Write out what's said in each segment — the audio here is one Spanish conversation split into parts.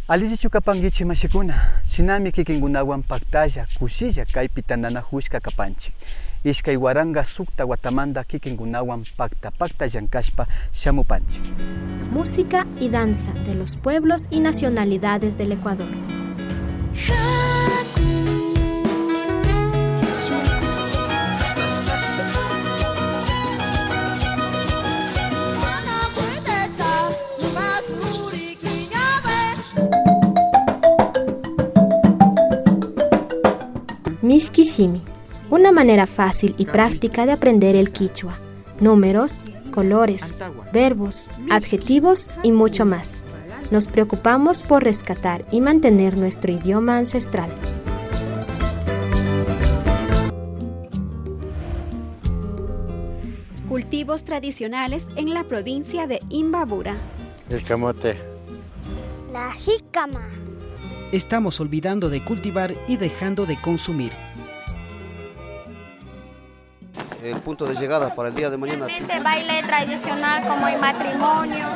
Allichichu kapankichik mashikuna, shinami kikinkunawan paktalla, kushilla kaypi tandanajushka kapanchik. Ishkay waranga sukta watamanta kikinkunawan pakta llankashpa shamupanchik. Música y danza de los pueblos y nacionalidades del Ecuador. Mishkishimi, una manera fácil y práctica de aprender el quichua. Números, colores, verbos, adjetivos y mucho más. Nos preocupamos por rescatar y mantener nuestro idioma ancestral. Cultivos tradicionales en la provincia de Imbabura. El camote. La jícama. Estamos olvidando de cultivar y dejando de consumir. El punto de llegada para el día de mañana. Este baile tradicional como el matrimonio.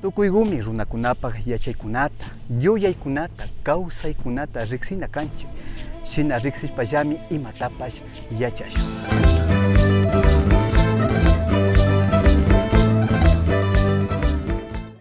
Tukuygumi runakunapaq yachaykunata, yuyaykunata, kawsaykunata riksina kanchik. Shina riksishpallami imatapash yachashun.